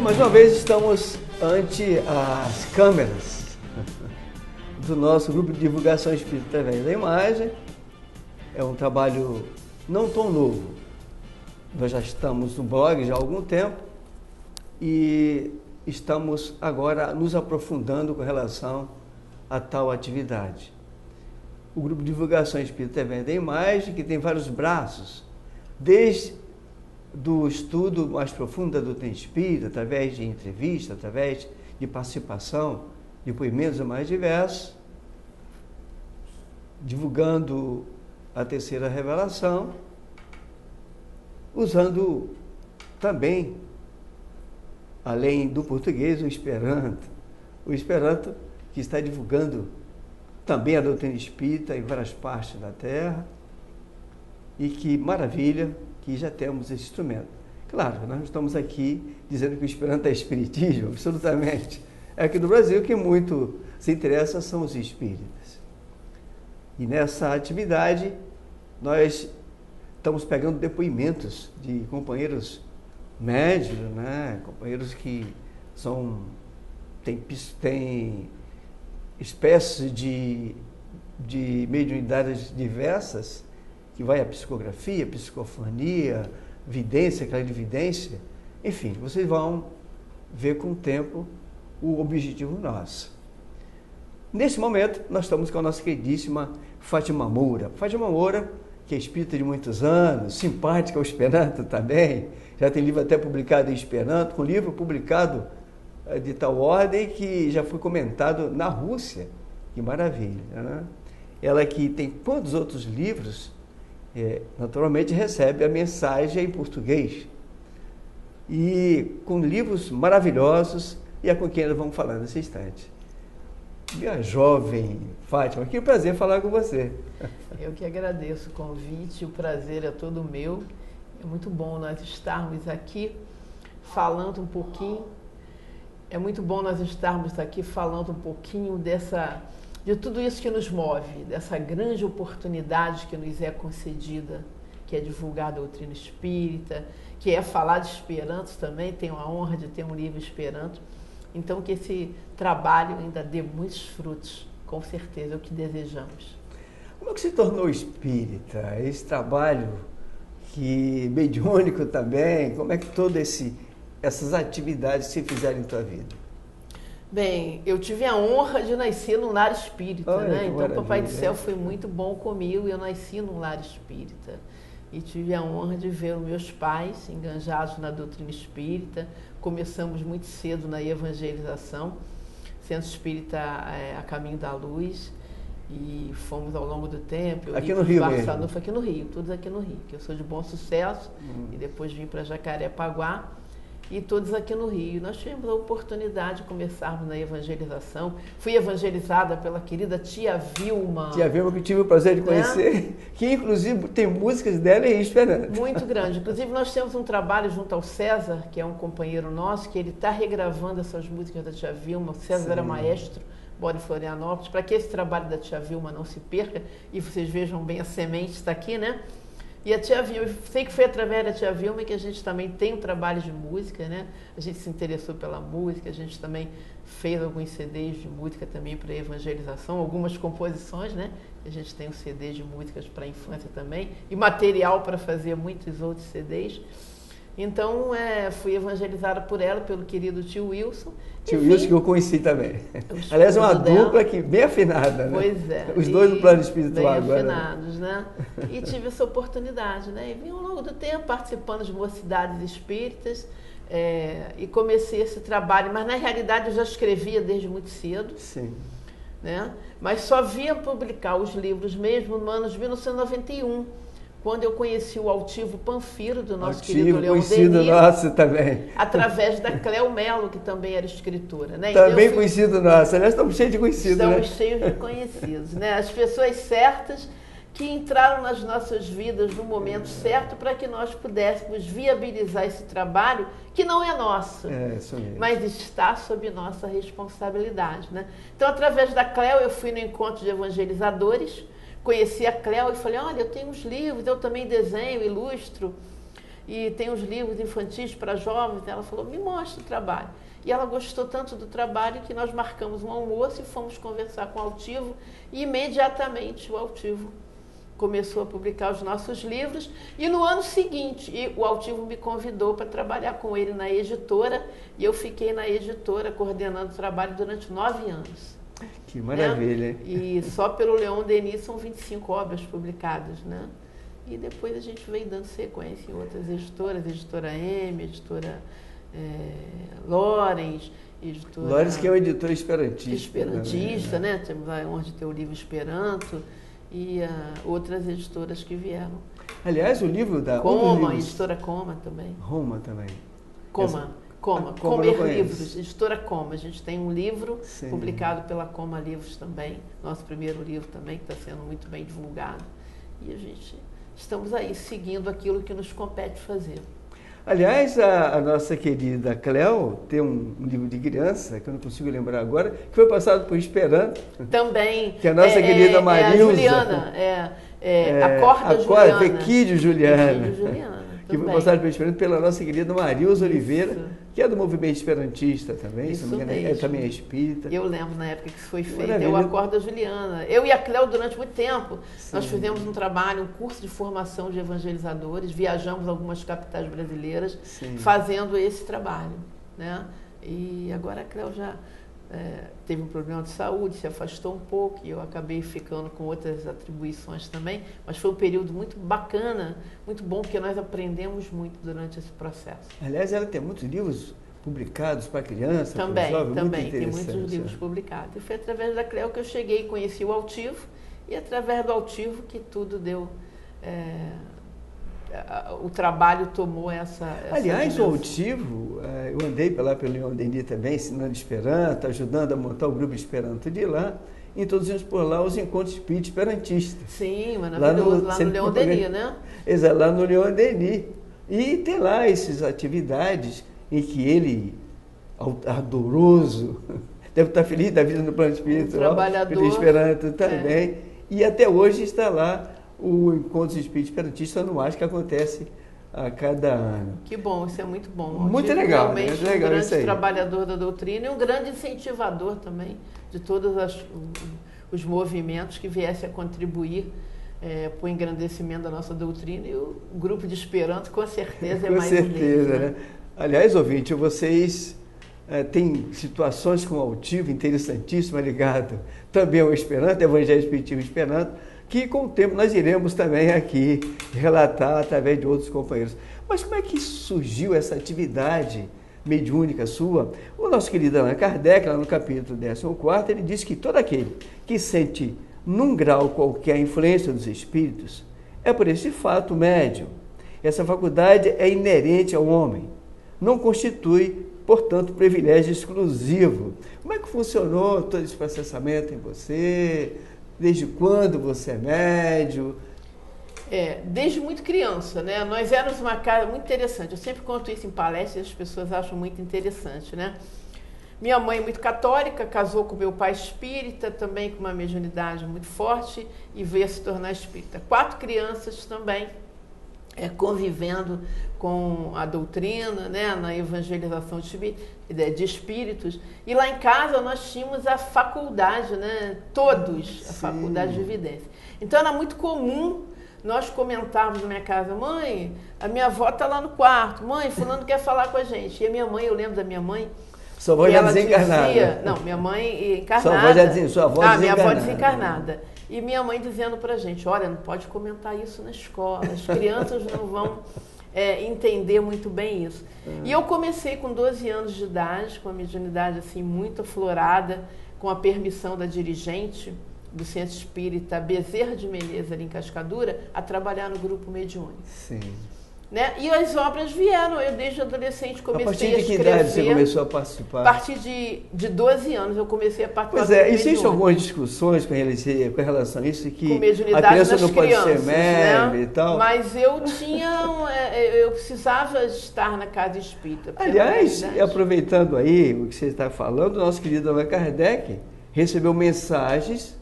mais uma vez estamos ante as câmeras do nosso grupo de divulgação espírita através da imagem. É um trabalho não tão novo. Nós já estamos no blog já há algum tempo e estamos agora nos aprofundando com relação a tal atividade. O grupo de divulgação espírita através da imagem, que tem vários braços, desde do estudo mais profundo da doutrina espírita, através de entrevista, através de participação, depoimentos mais diversos, divulgando a terceira revelação, usando também, além do português, o Esperanto que está divulgando também a doutrina espírita em várias partes da Terra, e que maravilha que já temos esse instrumento. Claro, nós não estamos aqui dizendo que o Esperanto é espiritismo, absolutamente. É aqui no Brasil que muito se interessa são os espíritas. E nessa atividade nós estamos pegando depoimentos de companheiros médios, né? Companheiros que têm espécies de mediunidades diversas, que vai a psicografia, psicofonia, vidência, clarividência, enfim, vocês vão ver com o tempo o objetivo nosso. Nesse momento, nós estamos com a nossa queridíssima Fátima Moura. Fátima Moura, que é espírita de muitos anos, simpática ao Esperanto também, já tem livro até publicado em Esperanto, com livro publicado de tal ordem que já foi comentado na Rússia. Que maravilha, né? Ela que tem quantos outros livros, naturalmente recebe a mensagem em português. E com livros maravilhosos, e é com quem nós vamos falar nesse instante. Minha jovem Fátima, que prazer falar com você. Eu que agradeço o convite, o prazer é todo meu. É muito bom nós estarmos aqui falando um pouquinho. É muito bom nós estarmos aqui falando um pouquinho de tudo isso que nos move, dessa grande oportunidade que nos é concedida, que é divulgar a doutrina espírita, que é falar de Esperanto também, tenho a honra de ter um livro Esperanto. Então, que esse trabalho ainda dê muitos frutos, com certeza, é o que desejamos. Como é que se tornou espírita? Esse trabalho mediúnico também, como é que todas essas atividades se fizeram em tua vida? Bem, eu tive a honra de nascer num lar espírita, né? Então, o Papai do Céu foi muito bom comigo e eu nasci num lar espírita. E tive a honra de ver os meus pais enganjados na doutrina espírita. Começamos muito cedo na evangelização, Centro Espírita a Caminho da Luz, e fomos ao longo do tempo. Aqui no Rio mesmo? Aqui no Rio, todos aqui no Rio, que eu sou de Bom Sucesso, e depois vim para Jacarepaguá, e todos aqui no Rio. Nós tivemos a oportunidade de começarmos na evangelização. Fui evangelizada pela querida tia Vilma. Tia Vilma, que tive o prazer de conhecer, que inclusive tem músicas dela em Esperanto. Muito grande. Inclusive nós temos um trabalho junto ao César, que é um companheiro nosso, que ele está regravando essas músicas da tia Vilma. O César era maestro, mora em Florianópolis, para que esse trabalho da tia Vilma não se perca e vocês vejam bem, a semente está aqui, né? E a tia Vilma, eu sei que foi através da tia Vilma que a gente também tem um trabalho de música, né? A gente se interessou pela música, a gente também fez alguns CDs de música também para evangelização, algumas composições, né? A gente tem um CD de músicas para a infância também e material para fazer muitos outros CDs. Então, fui evangelizada por ela, pelo querido tio Wilson. Tio Wilson, que eu conheci também. Aliás, é uma dupla que bem afinada, né? Pois é. Os dois no plano espiritual bem agora. Bem afinados, né? E tive essa oportunidade, né? E vim ao longo do tempo participando de mocidades espíritas e comecei esse trabalho. Mas, na realidade, eu já escrevia desde muito cedo. Sim. Né? Mas só via publicar os livros mesmo no ano de 1991. Quando eu conheci o altivo Panfiro, do nosso querido Leão conhecido nosso também. Através da Cléo Melo, que também era escritora. Né? Também então, conhecido nosso. Aliás, estamos cheios de conhecidos. Estamos cheios de conhecidos. Né? As pessoas certas que entraram nas nossas vidas no momento certo para que nós pudéssemos viabilizar esse trabalho que não é nosso, isso mesmo. Mas está sob nossa responsabilidade. Né? Então, através da Cléo, eu fui no encontro de evangelizadores, conheci a Cléo e falei, olha, eu tenho uns livros, eu também desenho, ilustro. e tem uns livros infantis para jovens. Ela falou, me mostra o trabalho. E ela gostou tanto do trabalho que nós marcamos um almoço e fomos conversar com o Altivo, e imediatamente o Altivo começou a publicar os nossos livros, e no ano seguinte o Altivo me convidou para trabalhar com ele na editora, e eu fiquei na editora coordenando o trabalho durante 9 anos. Que maravilha, né? E só pelo Leon Denis são 25 obras publicadas, né? E depois a gente veio dando sequência em outras editoras, Editora M, Editora Lorenz, Editora... Lorenz, que é uma editora esperantista. Esperantista, né? Temos a honra de ter o livro Esperanto e outras editoras que vieram. Aliás, o livro da... Coma, Editora Coma também. Roma também. Coma. Comer Livros, Editora Coma. A gente tem um livro publicado pela Coma Livros também, nosso primeiro livro também, que está sendo muito bem divulgado. E a gente estamos aí seguindo aquilo que nos compete fazer. Aliás, a nossa querida Cléo tem um livro de criança, que eu não consigo lembrar agora, que foi passado por Esperanto. Também. Que a nossa querida Marilza. A Juliana, Acorda Juliana. Pequídio Juliana. Pequídio Juliana. Que foi passado por Esperanto pela nossa querida Marilza Oliveira, que é do movimento esperantista também, se não me engano, também é espírita. Eu lembro na época que isso foi feito, eu Acorda Juliana. Eu e a Cléo, durante muito tempo, nós fizemos um trabalho, um curso de formação de evangelizadores, viajamos algumas capitais brasileiras fazendo esse trabalho, né? E agora a Cléo já teve um problema de saúde, se afastou um pouco, e eu acabei ficando com outras atribuições também, mas foi um período muito bacana, muito bom, porque nós aprendemos muito durante esse processo. Aliás, ela tem muitos livros publicados para criança, também, para jovem, também tem muitos livros publicados. E foi através da Cléo que eu cheguei e conheci o Altivo, e através do Altivo que tudo deu... o trabalho tomou essa Aliás, dimensão. o Altivo, eu andei pelo Leon Denis também, ensinando Esperanto, ajudando a montar o grupo Esperanto de lá, introduzimos por lá os encontros espíritas esperantistas. Sim, maravilhoso, lá no Leon Denis, né? Exato, lá no Leon Denis. E tem lá essas atividades em que ele, ardoroso, deve estar feliz da vida no plano espiritual, pelo Esperanto também, e até hoje está lá o Encontro Espírita Esperantista Anuais, que acontece a cada ano. Que bom, isso é muito bom. Muito legal, realmente né? Um grande trabalhador da doutrina e um grande incentivador também de todos os movimentos que viessem a contribuir para o engrandecimento da nossa doutrina, e o grupo de Esperanto com certeza é mais um deles. Com certeza, né? Aliás, ouvinte, vocês têm situações com o Altivo interessantíssimas ligado também ao Esperanto, Evangelho Espiritismo Esperanto, que com o tempo nós iremos também aqui relatar através de outros companheiros. Mas como é que surgiu essa atividade mediúnica sua? O nosso querido Allan Kardec, lá no capítulo 14, ele diz que todo aquele que sente num grau qualquer a influência dos espíritos é por esse fato médium. Essa faculdade é inerente ao homem, não constitui, portanto, privilégio exclusivo. Como é que funcionou todo esse processamento em você? Desde quando você é médium? Desde muito criança, né? Nós éramos uma casa muito interessante. Eu sempre conto isso em palestras e as pessoas acham muito interessante, né? Minha mãe, muito católica, casou com meu pai espírita, também com uma mediunidade muito forte, e veio a se tornar espírita. 4 crianças também convivendo com a doutrina, né, na evangelização de espíritos. E lá em casa nós tínhamos a faculdade, né, todos, a faculdade de evidência. Então era muito comum nós comentarmos na minha casa: mãe, a minha avó está lá no quarto, mãe, fulano quer falar com a gente. E a minha mãe, eu lembro da minha mãe, sua avó já desencarnada. Não, minha mãe encarnada. Sua avó já dizia, sua avó desencarnada. Minha avó desencarnada. E minha mãe dizendo pra gente: olha, não pode comentar isso na escola, as crianças não vão entender muito bem isso. E eu comecei com 12 anos de idade, com a mediunidade assim muito aflorada, com a permissão da dirigente do Centro Espírita Bezerra de Menezes, ali em Cascadura, a trabalhar no grupo mediúnico. Sim. Né? E as obras vieram, eu desde adolescente comecei a escrever. A partir de que idade você começou a participar? A partir de 12 anos eu comecei a participar. Pois existem algumas discussões com relação a isso, que a criança não pode ser médium, né? E tal. Mas eu eu precisava estar na casa espírita. Aliás, aproveitando aí o que você está falando, o nosso querido Allan Kardec recebeu mensagens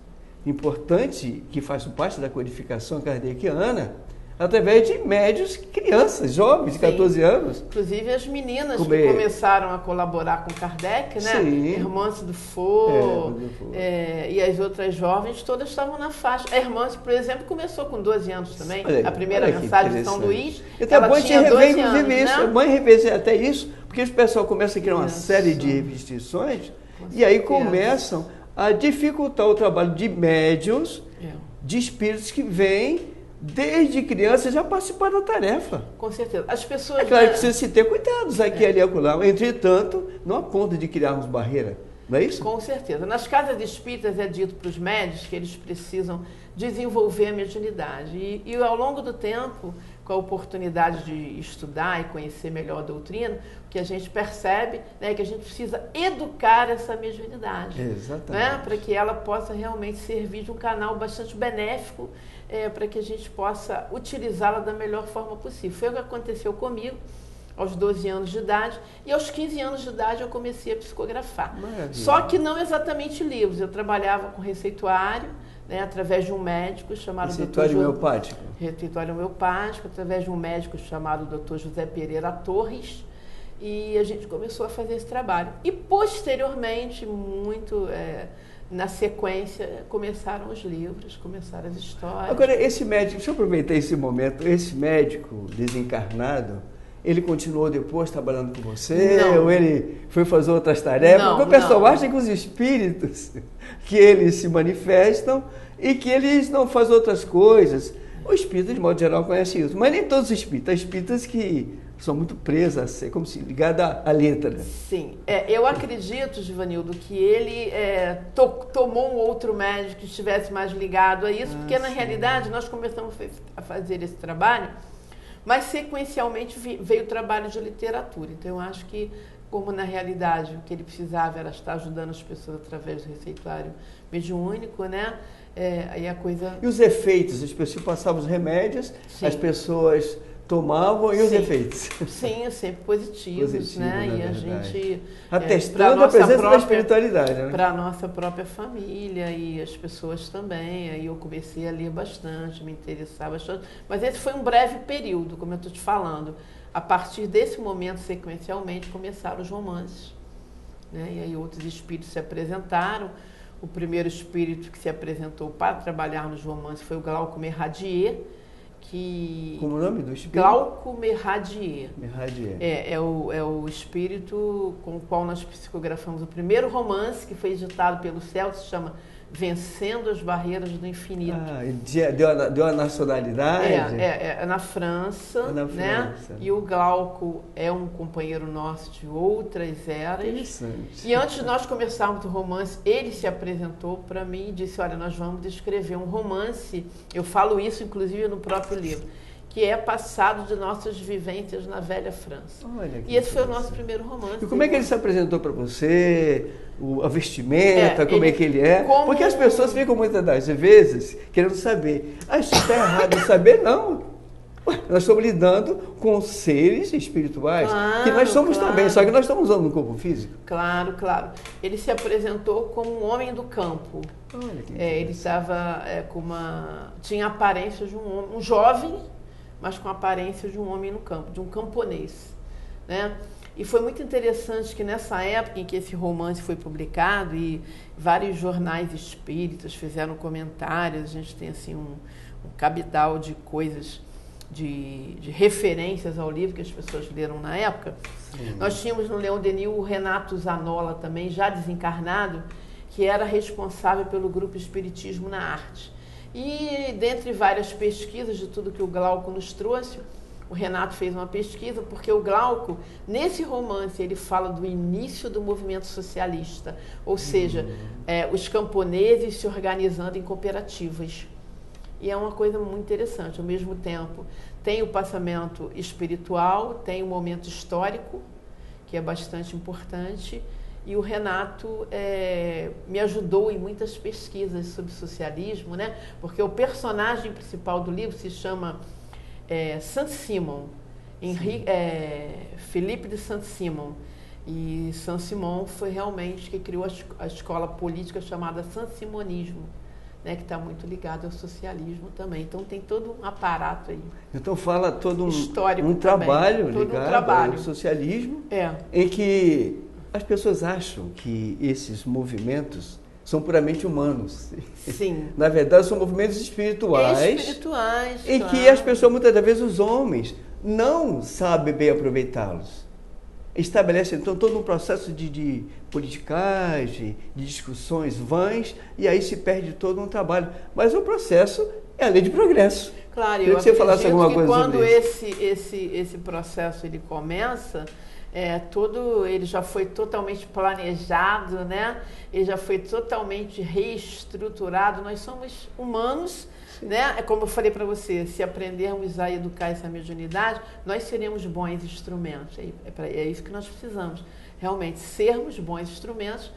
importantes que fazem parte da codificação kardeciana, através de médios, crianças, jovens, de 14 anos. Inclusive as meninas que começaram a colaborar com Kardec, né? Sim. Irmãs do Faux, e as outras jovens, todas estavam na faixa. A Irmãs, por exemplo, começou com 12 anos também. A primeira mensagem de São Luís, ela tinha 12 anos, né? A mãe rever até isso, porque o pessoal começa a criar uma série de restrições e aí começam a dificultar o trabalho de médiuns, de espíritos que vêm desde criança já participar da tarefa. Com certeza. As pessoas... É claro que precisa se ter cuidados aqui, ali e acolá. Entretanto, não a ponto de criarmos barreira. Não é isso? Com certeza. Nas casas espíritas é dito para os médios que eles precisam desenvolver a mediunidade. E ao longo do tempo, com a oportunidade de estudar e conhecer melhor a doutrina, o que a gente percebe, né, é que a gente precisa educar essa mediunidade. Exatamente. Né, para que ela possa realmente servir de um canal bastante benéfico, para que a gente possa utilizá-la da melhor forma possível. Foi o que aconteceu comigo aos 12 anos de idade, e aos 15 anos de idade eu comecei a psicografar. Maravilha. Só que não exatamente livros, eu trabalhava com receituário, né, através de um médico chamado Receituário homeopático? Receituário homeopático, através de um médico chamado Dr. José Pereira Torres, e a gente começou a fazer esse trabalho. E posteriormente, na sequência, começaram os livros, começaram as histórias. Agora, esse médico, deixa eu aproveitar esse momento, esse médico desencarnado, ele continuou depois trabalhando com você? Não. Ou ele foi fazer outras tarefas? Não, porque o pessoal acha que os espíritos, que eles se manifestam e que eles não fazem outras coisas. O espírito, de modo geral, conhece isso. Mas nem todos os espíritos. Há espíritas que são muito presas, a ser como se ligada à letra. Sim. Eu acredito, Givanildo, que ele tomou um outro médico que estivesse mais ligado a isso, porque na realidade nós começamos a fazer esse trabalho, mas sequencialmente veio o trabalho de literatura. Então eu acho que, como na realidade o que ele precisava era estar ajudando as pessoas através do receituário mediúnico, né? Aí a coisa... E os efeitos? As pessoas passavam os remédios, sim, as pessoas tomavam, e os efeitos? Sim, sempre positivos, né? E a gente... Atestando a presença da espiritualidade, né? Para a nossa própria família e as pessoas também. Aí eu comecei a ler bastante, me interessar bastante. Mas esse foi um breve período, como eu estou te falando. A partir desse momento, sequencialmente, começaram os romances, né? E aí outros espíritos se apresentaram. O primeiro espírito que se apresentou para trabalhar nos romances foi o Glauco Meradier, que... Como o nome do espírito? Glauco Meradier. Meradier. É o espírito com o qual nós psicografamos o primeiro romance, que foi editado pelo Celso, se chama Vencendo as Barreiras do Infinito. Deu a nacionalidade? É na França, né? E o Glauco é um companheiro nosso de outras eras. Interessante. E antes de nós começarmos o romance, ele se apresentou para mim e disse, olha, nós vamos escrever um romance, eu falo isso inclusive no próprio livro, que é passado de nossas vivências na velha França. E esse foi o nosso primeiro romance. E como é que ele se apresentou para você? A vestimenta, como é que ele é? Porque as pessoas ficam muitas das vezes querendo saber. Isso está errado. Saber não. Nós estamos lidando com seres espirituais, que nós somos também, só que nós estamos usando no corpo físico. Claro. Ele se apresentou como um homem do campo. Olha que ele estava tinha a aparência de um homem, um jovem, mas com a aparência de um homem no campo, de um camponês, né? E foi muito interessante que nessa época em que esse romance foi publicado e vários jornais espíritas fizeram comentários, a gente tem assim um cabedal de coisas, de referências ao livro que as pessoas leram na época. Sim. Nós tínhamos no Leão Denis o Renato Zanola também, já desencarnado, que era responsável pelo grupo Espiritismo na Arte. E dentre várias pesquisas de tudo que o Glauco nos trouxe, o Renato fez uma pesquisa, porque o Glauco, nesse romance, ele fala do início do movimento socialista, ou seja, os camponeses se organizando em cooperativas. E é uma coisa muito interessante. Ao mesmo tempo, tem o passamento espiritual, tem o momento histórico, que é bastante importante, e o Renato me ajudou em muitas pesquisas sobre socialismo, né? Porque o personagem principal do livro se chama Saint-Simon, Philippe de Saint-Simon. E Saint-Simon foi realmente que criou a escola política chamada Saint-Simonismo, né, que está muito ligado ao socialismo também. Então tem todo um aparato aí. Então fala todo histórico um trabalho todo ligado ao socialismo, em que as pessoas acham que esses movimentos são puramente humanos. Sim. Na verdade, são movimentos espirituais. Espirituais, em que as pessoas, muitas das vezes, os homens, não sabem bem aproveitá-los. Estabelece, então, todo um processo de politicagem, de discussões vãs, e aí se perde todo um trabalho. Mas o processo é a lei de progresso. Claro, eu acredito que quando esse processo ele começa, ele já foi totalmente planejado, né? Ele já foi totalmente reestruturado. Nós somos humanos, né? É como eu falei para você, se aprendermos a educar essa mediunidade, nós seremos bons instrumentos. É isso que nós precisamos, realmente, sermos bons instrumentos,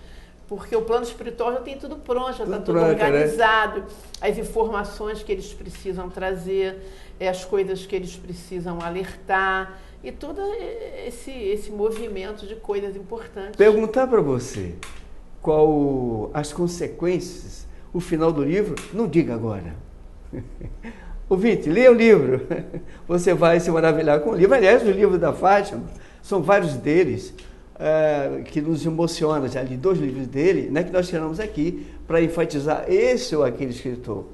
porque o plano espiritual já tem tudo pronto, já está tudo organizado, né? As informações que eles precisam trazer, as coisas que eles precisam alertar, e todo esse movimento de coisas importantes. Perguntar para você qual as consequências, o final do livro, não diga agora. Ouvinte, leia o livro, você vai se maravilhar com o livro. Aliás, o livro da Fátima, são vários deles que nos emocionam. Já li 2 livros dele, né, que nós tiramos aqui para enfatizar esse ou aquele escritor.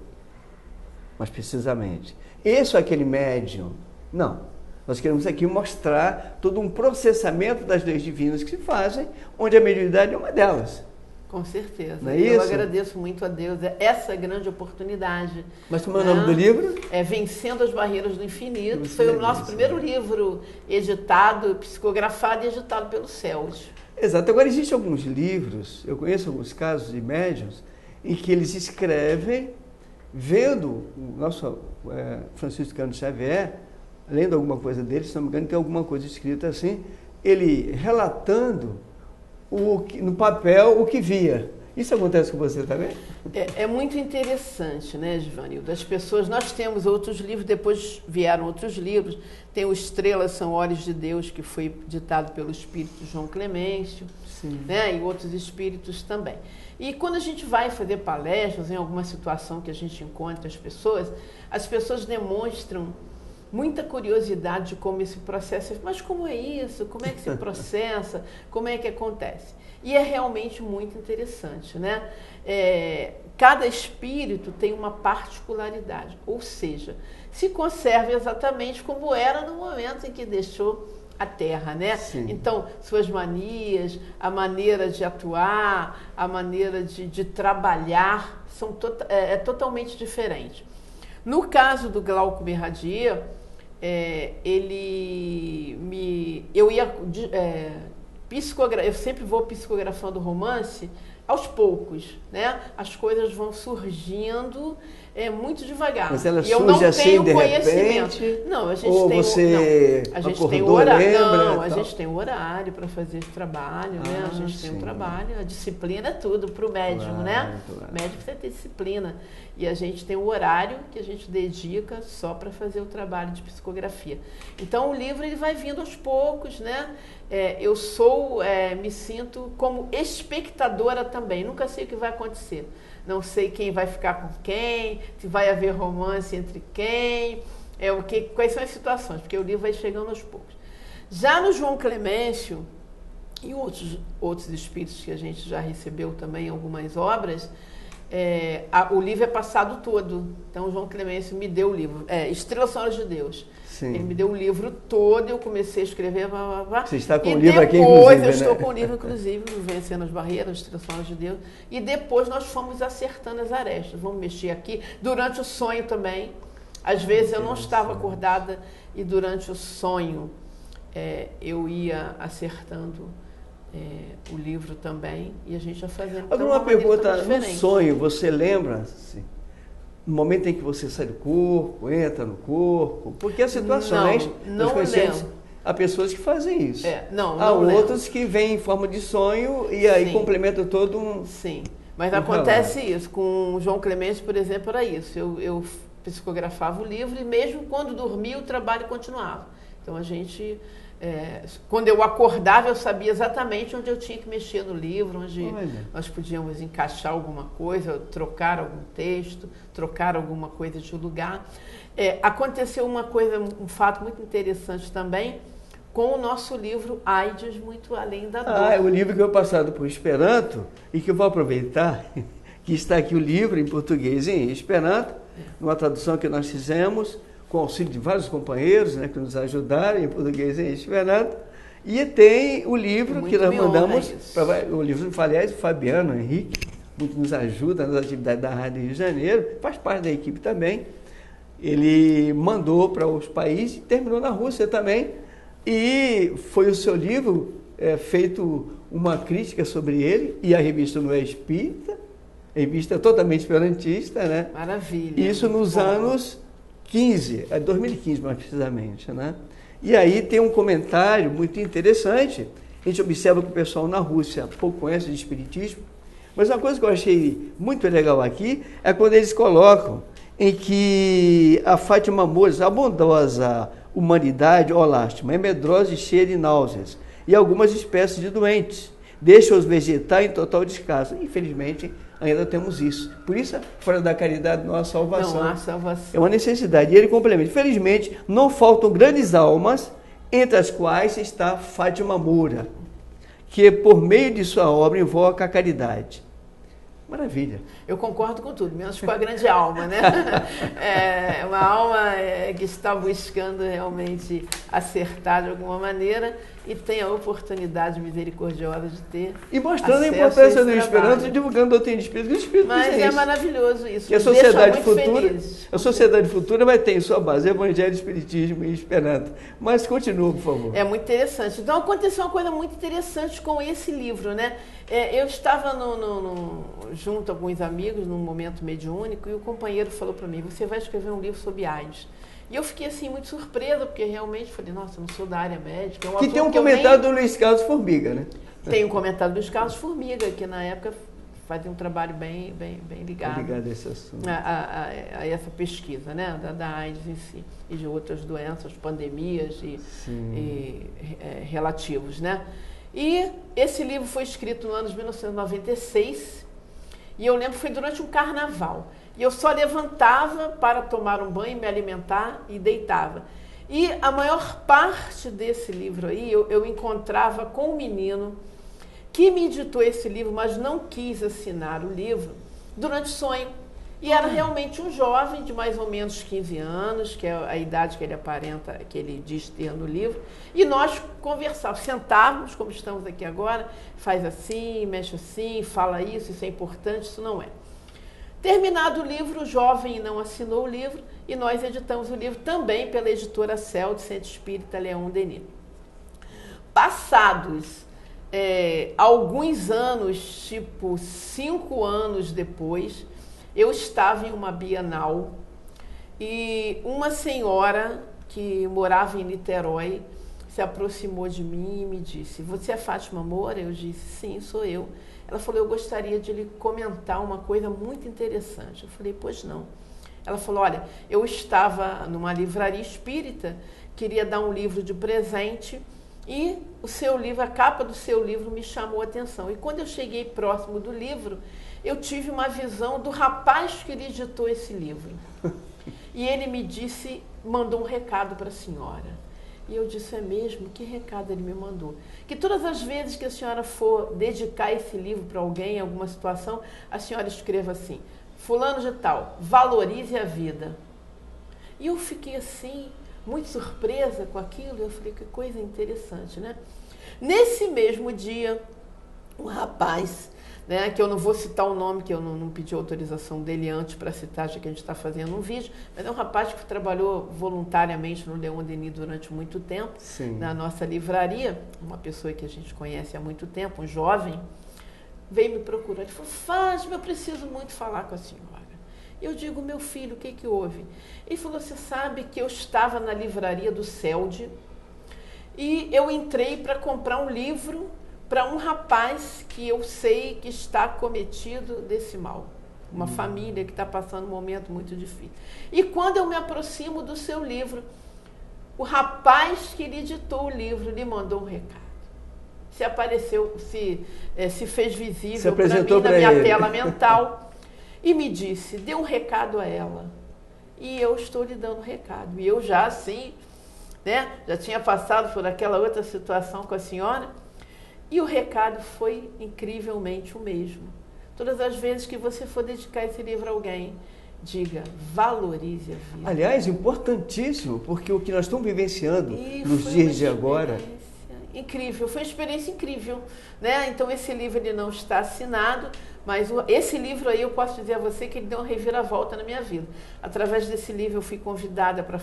Mas precisamente, esse ou aquele médium. Não. Nós queremos aqui mostrar todo um processamento das leis divinas que se fazem, onde a mediunidade é uma delas. Com certeza. Não é isso? Eu agradeço muito a Deus essa grande oportunidade. Mas como é o nome do livro? Vencendo as Barreiras do Infinito. Foi o nosso primeiro livro editado, psicografado e editado pelos céus. Exato. Agora, existem alguns livros, eu conheço alguns casos de médiuns, em que eles escrevem, vendo o nosso Francisco Cândido Xavier, lendo alguma coisa dele, se não me engano, tem alguma coisa escrita assim, ele relatando no papel o que via. Isso acontece com você também? É muito interessante, né, Givanildo? As pessoas, nós temos outros livros, depois vieram outros livros, tem o Estrelas São Olhos de Deus, que foi ditado pelo espírito João Clemêncio, né, e outros espíritos também. E quando a gente vai fazer palestras, em alguma situação que a gente encontra as pessoas demonstram muita curiosidade de como esse processo, mas como é isso? Como é que se processa? Como é que acontece? E é realmente muito interessante, né? Cada espírito tem uma particularidade, ou seja, se conserva exatamente como era no momento em que deixou a Terra, né? Sim. Então, suas manias, a maneira de atuar, a maneira de trabalhar são totalmente diferente. No caso do Glauco Meradier, eu sempre vou psicografando romance aos poucos, né? As coisas vão surgindo muito devagar. Mas ela e eu não assim, tenho de conhecimento. Repente, não, a gente ou tem você a gente acordou, tem o horário. lembra, não, a tal. gente tem o horário para fazer esse trabalho, né? A gente tem um trabalho, a disciplina é tudo para o médium, né? Claro. O médium precisa ter disciplina. E a gente tem o horário que a gente dedica só para fazer o trabalho de psicografia. Então o livro ele vai vindo aos poucos, né? Eu me sinto como espectadora também. Nunca sei o que vai acontecer. Não sei quem vai ficar com quem, se vai haver romance entre quem, quais são as situações, porque o livro vai chegando aos poucos. Já no João Clemêncio e outros espíritos que a gente já recebeu também, algumas obras, o livro é passado todo. Então o João Clemêncio me deu o livro, Estrelas São Olhos de Deus. Sim. Ele me deu o livro todo, eu comecei a escrever. Você está com o livro aqui, inclusive, depois eu estou né? com o livro, inclusive, Vencendo as Barreiras, Estrelas São Olhos de Deus. E depois nós fomos acertando as arestas. Vamos mexer aqui. Durante o sonho também. Às vezes eu não estava acordada e durante o sonho eu ia acertando o livro também. E a gente ia fazendo. Agora uma pergunta, no sonho, você lembra-se? No momento em que você sai do corpo, entra no corpo, porque as situações, nós conhecemos, há pessoas que fazem isso. Há outros que vêm em forma de sonho e aí complementam todo um... Sim, mas acontece isso. Com o João Clemêncio, por exemplo, era isso. Eu psicografava o livro e mesmo quando dormia o trabalho continuava. Então a gente quando eu acordava, eu sabia exatamente onde eu tinha que mexer no livro, onde nós podíamos encaixar alguma coisa, trocar algum texto, trocar alguma coisa de lugar. Aconteceu um fato muito interessante também, com o nosso livro AIDS, Muito Além da Dor. É o livro que foi passado por Esperanto e que eu vou aproveitar, que está aqui o livro em português e em Esperanto, numa tradução que nós fizemos, com auxílio de vários companheiros, né, que nos ajudaram em português e em Esperanto. E tem o livro que nós mandamos, o livro, aliás, o Fabiano Henrique, muito nos ajuda nas atividades da Rádio Rio de Janeiro, faz parte da equipe também. Ele mandou para os países e terminou na Rússia também. E foi o seu livro feito uma crítica sobre ele, e a revista não é espírita, a revista é totalmente esperantista, né? Maravilha. Isso nos anos 2015 mais precisamente, né? E aí tem um comentário muito interessante. A gente observa que o pessoal na Rússia pouco conhece de espiritismo, mas uma coisa que eu achei muito legal aqui é quando eles colocam em que a Fátima Moura, a bondosa humanidade, ó lástima, é medrosa e cheia de náuseas e algumas espécies de doentes, deixa-os vegetar em total descaso. Infelizmente, ainda temos isso. Por isso, fora da caridade não há salvação. Não há salvação. É uma necessidade. E ele complementa. Felizmente, não faltam grandes almas, entre as quais está Fátima Moura, que por meio de sua obra invoca a caridade. Maravilha. Eu concordo com tudo, menos com a grande alma, né? Uma alma que está buscando realmente acertar de alguma maneira e tem a oportunidade misericordiosa de ter. E mostrando a importância do Esperanto e divulgando a doutrina de Espírito. Mas é maravilhoso isso. Que a sociedade futura vai ter em sua base Evangelho, Espiritismo e Esperanto. Mas continua, por favor. É muito interessante. Então aconteceu uma coisa muito interessante com esse livro, né? Eu estava junto a alguns amigos num momento mediúnico e o companheiro falou para mim: você vai escrever um livro sobre AIDS. E eu fiquei assim muito surpresa, porque realmente falei: nossa, eu não sou da área médica. Que tem um comentário do Luiz Carlos Formiga, né? Tem um comentário do Luiz Carlos Formiga, que na época fazia um trabalho bem ligado a esse assunto. A essa pesquisa, né? Da AIDS em si e de outras doenças, pandemias e relativos, né? E esse livro foi escrito no ano de 1996 e eu lembro que foi durante um carnaval. E eu só levantava para tomar um banho, me alimentar e deitava. E a maior parte desse livro aí eu encontrava com um menino que me editou esse livro, mas não quis assinar o livro durante sonho. E era realmente um jovem de mais ou menos 15 anos, que é a idade que ele aparenta, que ele diz ter no livro. E nós conversávamos, sentávamos, como estamos aqui agora, faz assim, mexe assim, fala isso é importante, isso não é. Terminado o livro, o jovem não assinou o livro e nós editamos o livro também pela editora Céu, de Centro Espírita Leon Denis. Passados alguns anos, tipo 5 anos depois, eu estava em uma Bienal e uma senhora que morava em Niterói se aproximou de mim e me disse: você é Fátima Moura? Eu disse: sim, sou eu. Ela falou: eu gostaria de lhe comentar uma coisa muito interessante. Eu falei: pois não. Ela falou: olha, eu estava numa livraria espírita, queria dar um livro de presente e o seu livro, a capa do seu livro me chamou a atenção. E quando eu cheguei próximo do livro, eu tive uma visão do rapaz que lhe editou esse livro. E ele me disse, mandou um recado para a senhora. E eu disse: é mesmo? Que recado ele me mandou? Que todas as vezes que a senhora for dedicar esse livro para alguém, em alguma situação, a senhora escreva assim: fulano de tal, valorize a vida. E eu fiquei assim, muito surpresa com aquilo. Eu falei: que coisa interessante, né? Nesse mesmo dia, um rapaz, né, que eu não vou citar o nome, que eu não pedi autorização dele antes para citar, já que a gente está fazendo um vídeo, mas é um rapaz que trabalhou voluntariamente no Leon Denis durante muito tempo, na nossa livraria, uma pessoa que a gente conhece há muito tempo, um jovem, veio me procurar. Ele falou: Fátima, eu preciso muito falar com a senhora. Eu digo: meu filho, o que houve? Ele falou: você sabe que eu estava na livraria do CELD e eu entrei para comprar um livro para um rapaz que eu sei que está cometido desse mal. Uma família que está passando um momento muito difícil. E quando eu me aproximo do seu livro, o rapaz que lhe ditou o livro lhe mandou um recado. Se apareceu, se fez visível para mim na minha tela mental e me disse, dê um recado a ela. E eu estou lhe dando um recado. E eu já assim, né, já tinha passado por aquela outra situação com a senhora, e o recado foi incrivelmente o mesmo. Todas as vezes que você for dedicar esse livro a alguém, diga, valorize a vida. Aliás, importantíssimo, porque o que nós estamos vivenciando nos dias de agora... Incrível, foi uma experiência incrível, né? Então esse livro ele não está assinado, mas esse livro aí eu posso dizer a você que ele deu uma reviravolta na minha vida. Através desse livro eu fui convidada para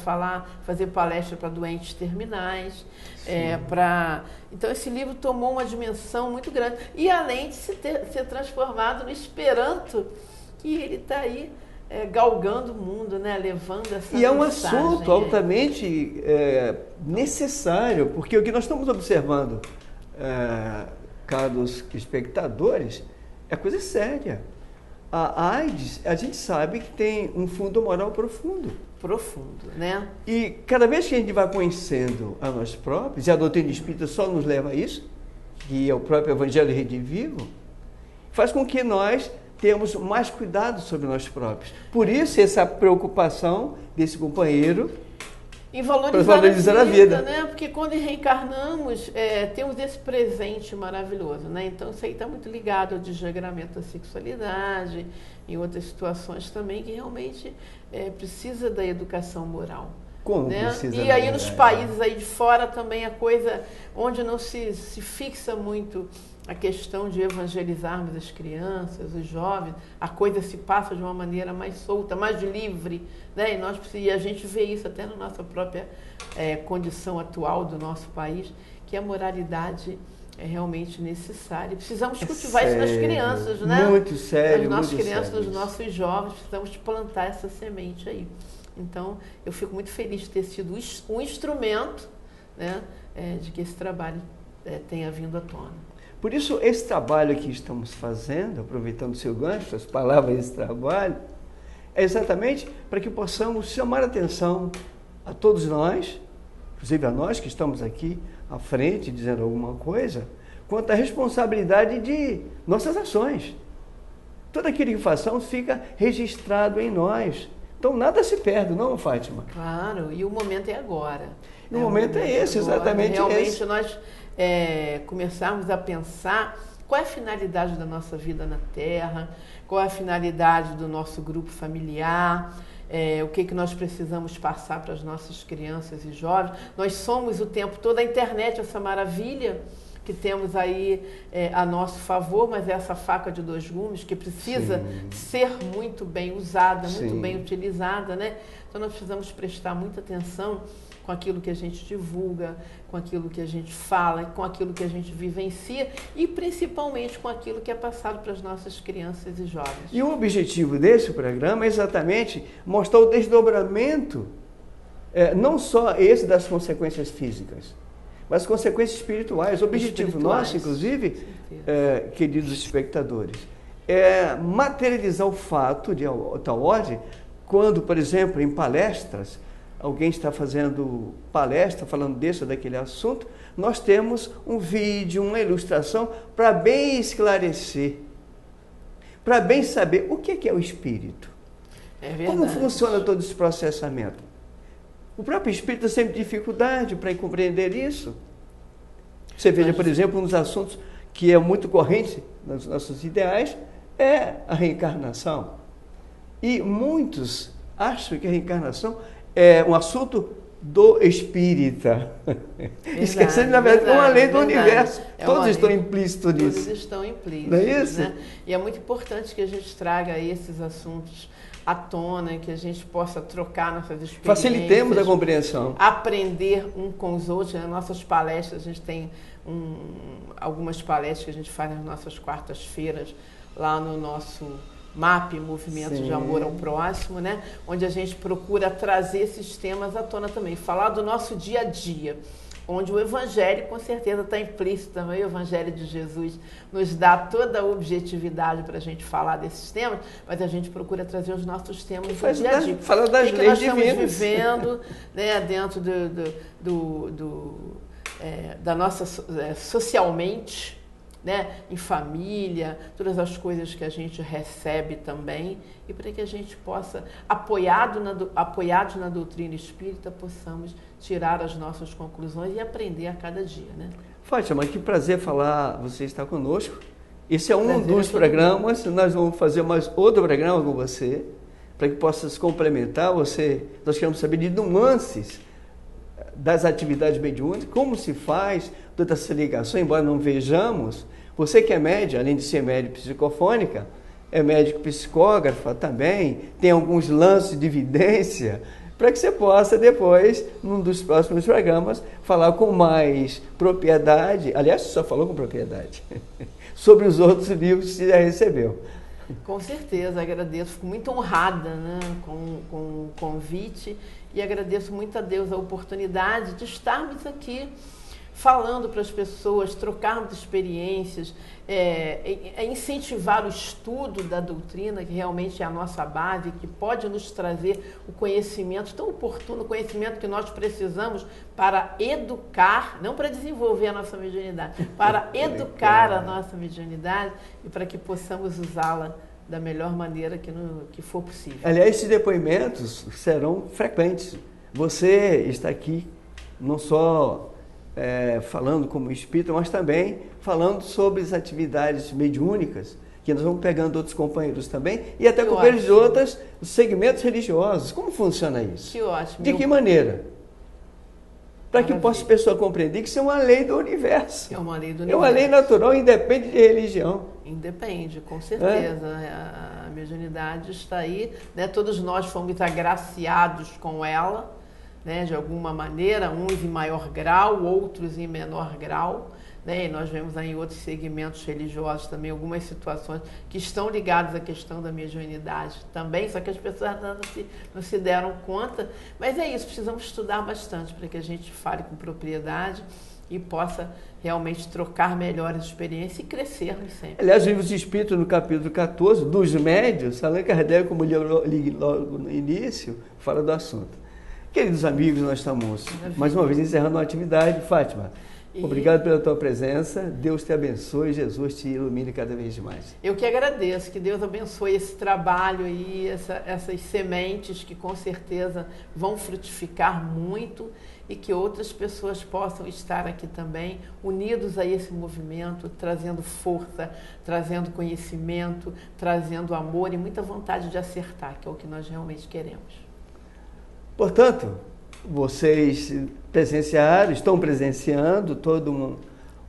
fazer palestra para doentes terminais, então esse livro tomou uma dimensão muito grande e além de ser transformado no Esperanto, que ele está aí galgando o mundo, né? Levando essa mensagem. E é um assunto altamente necessário, porque o que nós estamos observando, caros espectadores, é coisa séria. A AIDS, a gente sabe que tem um fundo moral profundo. Profundo, né? E cada vez que a gente vai conhecendo a nós próprios, e a doutrina espírita só nos leva a isso, que é o próprio Evangelho Redivivo, faz com que nós temos mais cuidado sobre nós próprios. Por isso, essa preocupação desse companheiro em valorizar a vida, né? Porque quando reencarnamos, temos esse presente maravilhoso, né? Então, isso aí está muito ligado ao desregramento da sexualidade, em outras situações também, que realmente precisa da educação moral. Como né? precisa? E aí nos países aí de fora também a coisa, onde não se fixa muito a questão de evangelizarmos as crianças, os jovens, a coisa se passa de uma maneira mais solta, mais livre, né? E a gente vê isso até na nossa própria condição atual do nosso país, que a moralidade é realmente necessária. Precisamos cultivar isso nas crianças, né? Muito sério, nas nossas muito crianças, sério. nos nossos jovens, precisamos plantar essa semente aí. Então, eu fico muito feliz de ter sido um instrumento, né, de que esse trabalho tenha vindo à tona. Por isso, esse trabalho que estamos fazendo, aproveitando o seu gancho, as palavras desse trabalho, é exatamente para que possamos chamar a atenção a todos nós, inclusive a nós que estamos aqui à frente dizendo alguma coisa, quanto à responsabilidade de nossas ações. Tudo aquilo que façamos fica registrado em nós. Então nada se perde, não, Fátima? Claro, e o momento é agora. O momento é esse, exatamente esse. Realmente nós começarmos a pensar qual é a finalidade da nossa vida na Terra, qual é a finalidade do nosso grupo familiar, o que nós precisamos passar para as nossas crianças e jovens. Nós somos o tempo todo a internet, essa maravilha que temos aí a nosso favor, mas é essa faca de dois gumes que precisa ser muito bem usada, muito bem utilizada, né? Então nós precisamos prestar muita atenção com aquilo que a gente divulga, com aquilo que a gente fala, com aquilo que a gente vivencia e principalmente com aquilo que é passado para as nossas crianças e jovens. E o objetivo desse programa é exatamente mostrar o desdobramento, não só esse das consequências físicas, mas consequências espirituais. O objetivo nosso, inclusive, queridos espectadores, é materializar o fato de tal ordem, quando, por exemplo, em palestras, alguém está fazendo palestra, falando desse ou daquele assunto, nós temos um vídeo, uma ilustração, para bem esclarecer, para bem saber o que é o espírito. É verdade. Como funciona todo esse processamento. O próprio espírito tem sempre dificuldade para compreender isso. Você veja, por exemplo, um dos assuntos que é muito corrente nos nossos ideais é a reencarnação. E muitos acham que a reencarnação é um assunto do espírita. Esquecendo, na verdade, uma lei do universo. Todos estão implícitos nisso. Todos estão implícitos. Não é isso? Né? E é muito importante que a gente traga esses assuntos à tona, que a gente possa trocar nossas experiências. Facilitemos a compreensão. Aprender um com os outros. Nas nossas palestras, a gente tem algumas palestras que a gente faz nas nossas quartas-feiras, lá no nosso MAP, Movimento de Amor ao Próximo, né? Onde a gente procura trazer esses temas à tona também, falar do nosso dia a dia. onde o Evangelho, com certeza, está implícito também. O Evangelho de Jesus nos dá toda a objetividade para a gente falar desses temas, mas a gente procura trazer os nossos temas do dia a dia. Fala das que leis nós estamos divinas. vivendo, né, dentro da nossa socialmente, né, em família, todas as coisas que a gente recebe também, e para que a gente possa, apoiados na doutrina espírita, possamos tirar as nossas conclusões e aprender a cada dia, né? Fátima, que prazer falar, você está conosco. Esse é um Prazer dos é programas, nós vamos fazer mais outro programa com você, para que possa se complementar. Nós queremos saber de nuances das atividades mediúnicas, como se faz toda essa ligação, embora não vejamos. Você que é médium, além de ser médium psicofônica, é médico psicógrafa também, tem alguns lances de evidência, para que você possa depois, num dos próximos programas, falar com mais propriedade, aliás, você só falou com propriedade, sobre os outros livros que você já recebeu. Com certeza, agradeço, fico muito honrada, né, com o convite, e agradeço muito a Deus a oportunidade de estarmos aqui falando para as pessoas, trocarmos experiências, incentivar o estudo da doutrina, que realmente é a nossa base, que pode nos trazer o conhecimento tão oportuno, o conhecimento que nós precisamos para educar, não para desenvolver a nossa mediunidade, para educar a nossa mediunidade e para que possamos usá-la da melhor maneira que for possível. Aliás, esses depoimentos serão frequentes. Você está aqui não só falando como espírita, mas também falando sobre as atividades mediúnicas, que nós vamos pegando outros companheiros também, e até companheiros de outros segmentos religiosos. Como funciona isso? Que ótimo. De que maneira? Para que possa a pessoa compreender que isso é uma lei do universo. É uma lei do universo. É uma lei natural, independe de religião. Independe, com certeza. A mediunidade está aí, né? Todos nós fomos agraciados com ela, né, de alguma maneira, uns em maior grau, outros em menor grau, né, e nós vemos aí em outros segmentos religiosos também algumas situações que estão ligadas à questão da mediunidade também, só que as pessoas não se deram conta, mas é isso, precisamos estudar bastante para que a gente fale com propriedade e possa realmente trocar melhores experiências e crescermos sempre. Aliás, o Livro de Espírito, no capítulo 14, dos médiuns, Allan Kardec, como li logo no início, fala do assunto. Queridos amigos, nós estamos mais uma vez encerrando a atividade. Fátima, obrigado pela tua presença. Deus te abençoe, Jesus te ilumine cada vez mais. Eu que agradeço, que Deus abençoe esse trabalho e essas sementes que com certeza vão frutificar muito e que outras pessoas possam estar aqui também, unidos a esse movimento, trazendo força, trazendo conhecimento, trazendo amor e muita vontade de acertar, que é o que nós realmente queremos. Portanto, vocês estão presenciando todo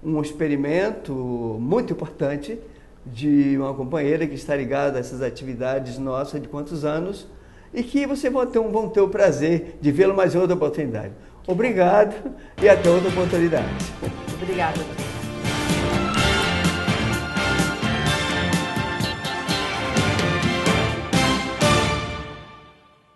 um experimento muito importante de uma companheira que está ligada a essas atividades nossas de quantos anos e que vocês vão ter o prazer de vê-lo mais em outra oportunidade. Obrigado e até outra oportunidade. Obrigada.